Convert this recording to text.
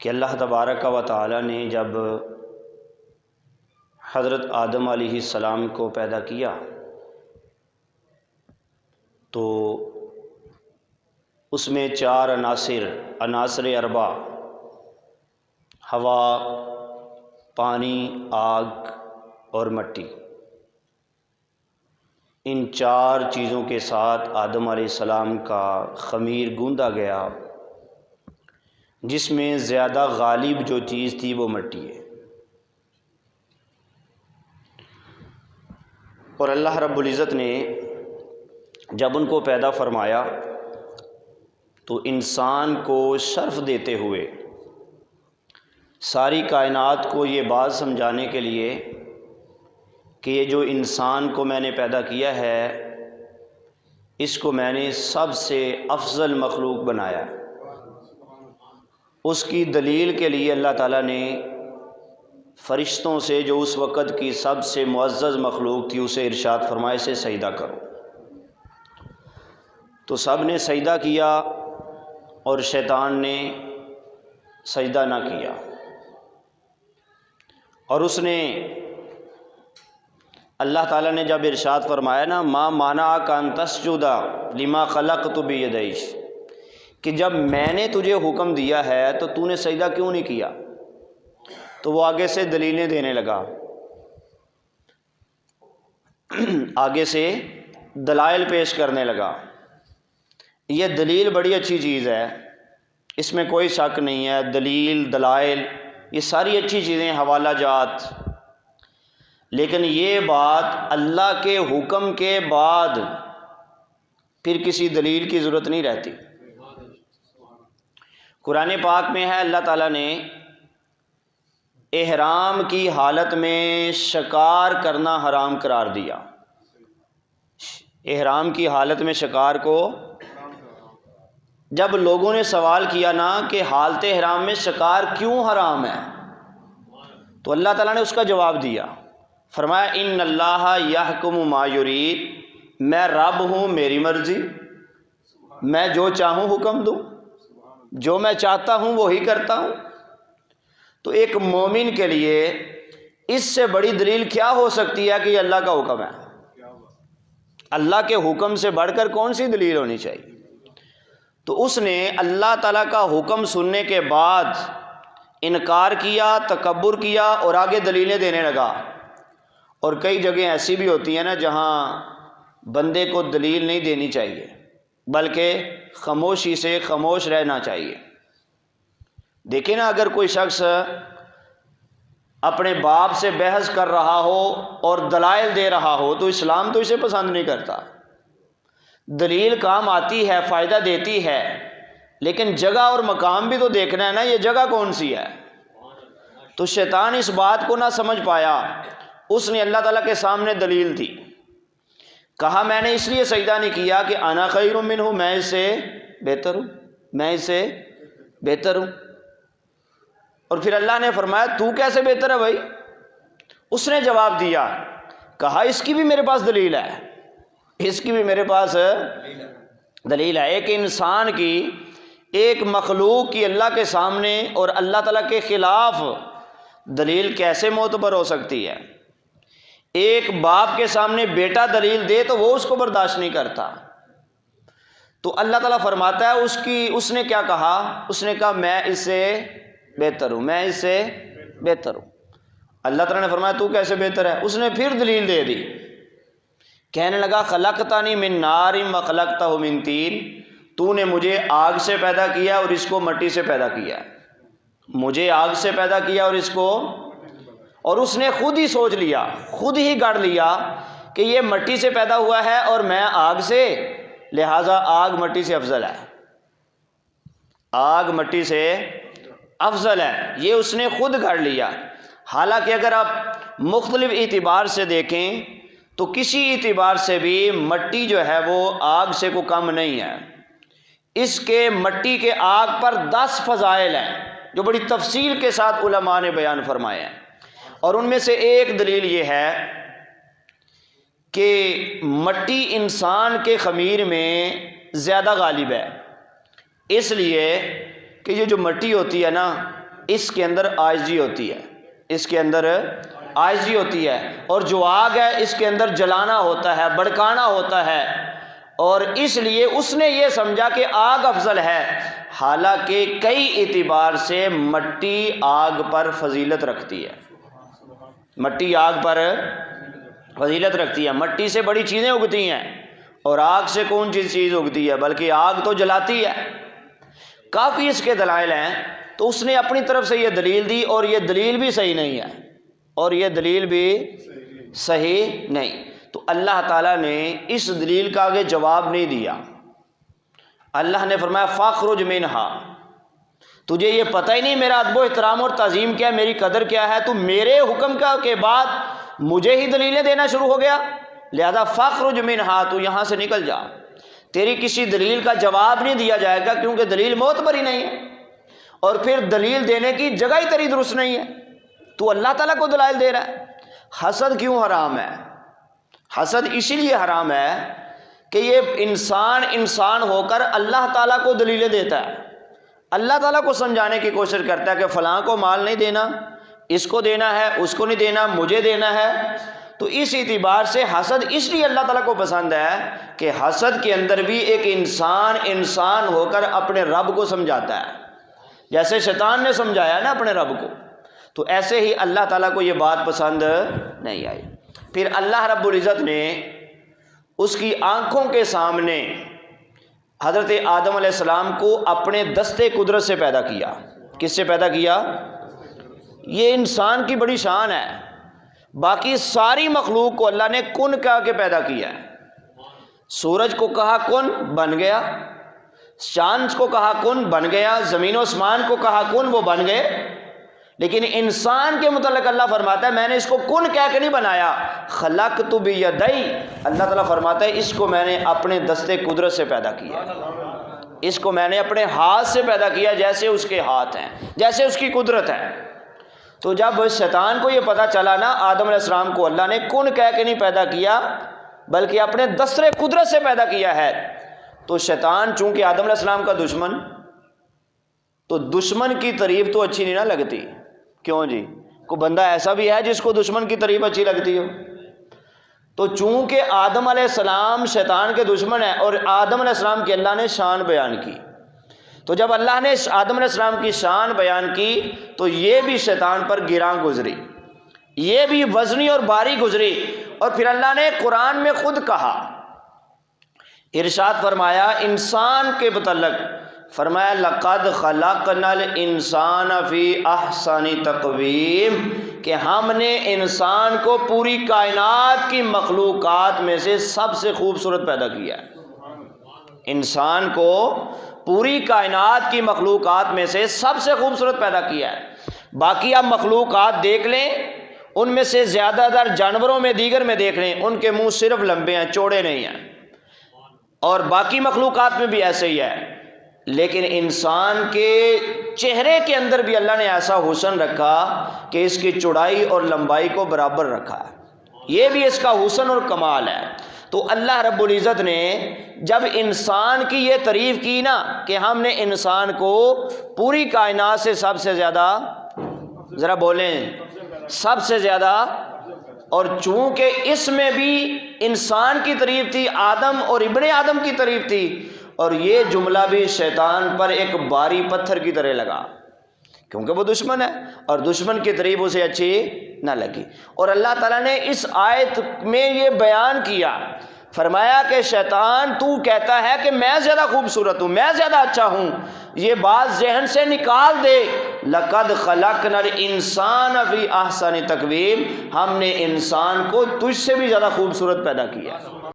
کہ اللہ تبارک و تعالی نے جب حضرت آدم علیہ السلام کو پیدا کیا تو اس میں 4 عناصر اربع، ہوا، پانی، آگ اور مٹی، ان 4 چیزوں کے ساتھ آدم علیہ السلام کا خمیر گوندا گیا، جس میں زیادہ غالب جو چیز تھی وہ مٹی ہے۔ اور اللہ رب العزت نے جب ان کو پیدا فرمایا تو انسان کو شرف دیتے ہوئے ساری کائنات کو یہ بات سمجھانے کے لیے کہ یہ جو انسان کو میں نے پیدا کیا ہے اس کو میں نے سب سے افضل مخلوق بنایا، اس کی دلیل کے لیے اللہ تعالیٰ نے فرشتوں سے جو اس وقت کی سب سے معزز مخلوق تھی اسے ارشاد فرمائے سے سجدہ کرو، تو سب نے سجدہ کیا اور شیطان نے سجدہ نہ کیا، اور اس نے اللہ تعالیٰ نے جب ارشاد فرمایا نا ما منعک ان تسجد لما خلقت بیدی، کہ جب میں نے تجھے حکم دیا ہے تو تو نے سجدہ کیوں نہیں کیا، تو وہ آگے سے دلیلیں دینے لگا، آگے سے دلائل پیش کرنے لگا۔ یہ دلیل بڑی اچھی چیز ہے، اس میں کوئی شک نہیں ہے، دلیل، دلائل یہ ساری اچھی چیزیں، حوالہ جات، لیکن یہ بات اللہ کے حکم کے بعد پھر کسی دلیل کی ضرورت نہیں رہتی۔ قرآن پاک میں ہے اللہ تعالیٰ نے احرام کی حالت میں شکار کرنا حرام قرار دیا، احرام کی حالت میں شکار کو، جب لوگوں نے سوال کیا نا کہ حالت احرام میں شکار کیوں حرام ہے تو اللہ تعالیٰ نے اس کا جواب دیا، فرمایا ان اللہ یحکم ما یرید، میں رب ہوں، میری مرضی، میں جو چاہوں حکم دوں، جو میں چاہتا ہوں وہی کرتا ہوں۔ تو ایک مومن کے لیے اس سے بڑی دلیل کیا ہو سکتی ہے کہ یہ اللہ کا حکم ہے؟ اللہ کے حکم سے بڑھ کر کون سی دلیل ہونی چاہیے؟ تو اس نے اللہ تعالیٰ کا حکم سننے کے بعد انکار کیا، تکبر کیا اور آگے دلیلیں دینے لگا۔ اور کئی جگہیں ایسی بھی ہوتی ہیں نا جہاں بندے کو دلیل نہیں دینی چاہیے بلکہ خاموشی سے خاموش رہنا چاہیے۔ دیکھیں نا، اگر کوئی شخص اپنے باپ سے بحث کر رہا ہو اور دلائل دے رہا ہو تو اسلام تو اسے پسند نہیں کرتا۔ دلیل کام آتی ہے، فائدہ دیتی ہے، لیکن جگہ اور مقام بھی تو دیکھنا ہے نا، یہ جگہ کون سی ہے؟ تو شیطان اس بات کو نہ سمجھ پایا، اس نے اللہ تعالیٰ کے سامنے دلیل دی، کہا میں نے اس لیے سجدہ نہیں کیا کہ انا خیر منہ، میں اس سے بہتر ہوں، میں اس سے بہتر ہوں۔ اور پھر اللہ نے فرمایا تو کیسے بہتر ہے بھائی؟ اس نے جواب دیا، کہا اس کی بھی میرے پاس دلیل ہے، اس کی بھی میرے پاس دلیل ہے۔ ایک انسان کی، ایک مخلوق کی اللہ کے سامنے اور اللہ تعالیٰ کے خلاف دلیل کیسے معتبر ہو سکتی ہے؟ ایک باپ کے سامنے بیٹا دلیل دے تو وہ اس کو برداشت نہیں کرتا، تو اللہ تعالیٰ فرماتا ہے اس نے کیا کہا؟ اس نے کہا میں اس سے بہتر ہوں، میں اس سے بہتر ہوں۔ اللہ تعالیٰ نے فرمایا تو کیسے بہتر ہے؟ اس نے پھر دلیل دے دی، کہنے لگا خلقتنی من نار وخلقتہ من طین، تو نے مجھے آگ سے پیدا کیا اور اس کو مٹی سے پیدا کیا، مجھے آگ سے پیدا کیا اور اس کو، اور اس نے خود ہی سوچ لیا، خود ہی گڑھ لیا کہ یہ مٹی سے پیدا ہوا ہے اور میں آگ سے، لہٰذا آگ مٹی سے افضل ہے، آگ مٹی سے افضل ہے، یہ اس نے خود گڑھ لیا۔ حالانکہ اگر آپ مختلف اعتبار سے دیکھیں تو کسی اعتبار سے بھی مٹی جو ہے وہ آگ سے کو کم نہیں ہے، اس کے مٹی کے آگ پر 10 فضائل ہیں جو بڑی تفصیل کے ساتھ علماء نے بیان فرمائے ہیں، اور ان میں سے ایک دلیل یہ ہے کہ مٹی انسان کے خمیر میں زیادہ غالب ہے، اس لیے کہ یہ جو مٹی ہوتی ہے نا اس کے اندر عاجزی ہوتی ہے، اس کے اندر عاجزی ہوتی ہے، اور جو آگ ہے اس کے اندر جلانا ہوتا ہے، بھڑکانا ہوتا ہے، اور اس لیے اس نے یہ سمجھا کہ آگ افضل ہے، حالانکہ کئی اعتبار سے مٹی آگ پر فضیلت رکھتی ہے، مٹی آگ پر فضیلت رکھتی ہے، مٹی سے بڑی چیزیں اگتی ہیں، اور آگ سے کون سی چیز اگتی ہے، بلکہ آگ تو جلاتی ہے۔ کافی اس کے دلائل ہیں، تو اس نے اپنی طرف سے یہ دلیل دی، اور یہ دلیل بھی صحیح نہیں ہے، اور یہ دلیل بھی صحیح نہیں۔ تو اللہ تعالیٰ نے اس دلیل کا آگے جواب نہیں دیا۔ اللہ نے فرمایا فاخرج منہا، تجھے یہ پتہ ہی نہیں میرا ادب و احترام اور تعظیم کیا ہے، میری قدر کیا ہے، تو میرے حکم کے بعد مجھے ہی دلیلیں دینا شروع ہو گیا، لہذا فاخرج منہا، تو یہاں سے نکل جا، تیری کسی دلیل کا جواب نہیں دیا جائے گا، کیونکہ دلیل معتبر ہی نہیں ہے، اور پھر دلیل دینے کی جگہ ہی تیری درست نہیں ہے، تو اللہ تعالیٰ کو دلائل دے رہا ہے۔ حسد کیوں حرام ہے؟ حسد اسی لیے حرام ہے کہ یہ انسان ہو کر اللہ تعالیٰ کو دلیلیں دیتا ہے، اللہ تعالیٰ کو سمجھانے کی کوشش کرتا ہے کہ فلاں کو مال نہیں دینا، اس کو دینا ہے، اس کو نہیں دینا، مجھے دینا ہے۔ تو اس اعتبار سے حسد اس لیے اللہ تعالیٰ کو پسند ہے کہ حسد کے اندر بھی ایک انسان ہو کر اپنے رب کو سمجھاتا ہے، جیسے شیطان نے سمجھایا نا اپنے رب کو، تو ایسے ہی اللہ تعالیٰ کو یہ بات پسند نہیں آئی۔ پھر اللہ رب العزت نے اس کی آنکھوں کے سامنے حضرت آدم علیہ السلام کو اپنے دستے قدرت سے پیدا کیا۔ کس سے پیدا کیا؟ یہ انسان کی بڑی شان ہے، باقی ساری مخلوق کو اللہ نے کن کہا کے پیدا کیا ہے۔ سورج کو کہا کن، بن گیا، چاند کو کہا کن، بن گیا، زمین و آسمان کو کہا کن، وہ بن گئے، لیکن انسان کے متعلق اللہ فرماتا ہے میں نے اس کو کن کہہ کے نہیں بنایا، خلقت بیدی، اللہ تعالیٰ فرماتا ہے اس کو میں نے اپنے دستے قدرت سے پیدا کیا، اس کو میں نے اپنے ہاتھ سے پیدا کیا، جیسے اس کے ہاتھ ہیں، جیسے اس کی قدرت ہے۔ تو جب شیطان کو یہ پتہ چلا نا آدم علیہ السلام کو اللہ نے کن کہہ کے نہیں پیدا کیا بلکہ اپنے دستے قدرت سے پیدا کیا ہے، تو شیطان چونکہ آدم علیہ السلام کا دشمن، تو دشمن کی تعریف تو اچھی نہیں نہ لگتی، کیوں جی؟ کوئی بندہ ایسا بھی ہے جس کو دشمن کی تعریف اچھی لگتی ہو؟ تو چونکہ آدم علیہ السلام شیطان کے دشمن ہیں، اور آدم علیہ السلام کی اللہ نے شان بیان کی، تو جب اللہ نے آدم علیہ السلام کی شان بیان کی تو یہ بھی شیطان پر گراں گزری، یہ بھی وزنی اور بھاری گزری، اور پھر اللہ نے قرآن میں خود کہا، ارشاد فرمایا انسان کے متعلق، فرمایا لقد خلقنا الانسان فی احسن تقویم، کہ ہم نے انسان کو پوری کائنات کی مخلوقات میں سے سب سے خوبصورت پیدا کیا ہے۔ انسان کو پوری کائنات کی مخلوقات میں سے سب سے خوبصورت پیدا کیا ہے۔ باقی آپ مخلوقات دیکھ لیں، ان میں سے زیادہ تر جانوروں میں دیگر میں دیکھ لیں، ان کے منہ صرف لمبے ہیں، چوڑے نہیں ہیں، اور باقی مخلوقات میں بھی ایسے ہی ہے، لیکن انسان کے چہرے کے اندر بھی اللہ نے ایسا حسن رکھا کہ اس کی چوڑائی اور لمبائی کو برابر رکھا ہے، یہ بھی اس کا حسن اور کمال ہے۔ تو اللہ رب العزت نے جب انسان کی یہ تعریف کی نا کہ ہم نے انسان کو پوری کائنات سے سب سے زیادہ، ذرا بولیں، سب سے زیادہ، اور چونکہ اس میں بھی انسان کی تعریف تھی، آدم اور ابن آدم کی تعریف تھی، اور یہ جملہ بھی شیطان پر ایک بھاری پتھر کی طرح لگا، کیونکہ وہ دشمن ہے اور دشمن کی تعریف اسے اچھی نہ لگی۔ اور اللہ تعالیٰ نے اس آیت میں یہ بیان کیا، فرمایا کہ شیطان تو کہتا ہے کہ میں زیادہ خوبصورت ہوں، میں زیادہ اچھا ہوں، یہ بات ذہن سے نکال دے، لقد خلقنا الانسان فی احسن تقویم، ہم نے انسان کو تجھ سے بھی زیادہ خوبصورت پیدا کیا۔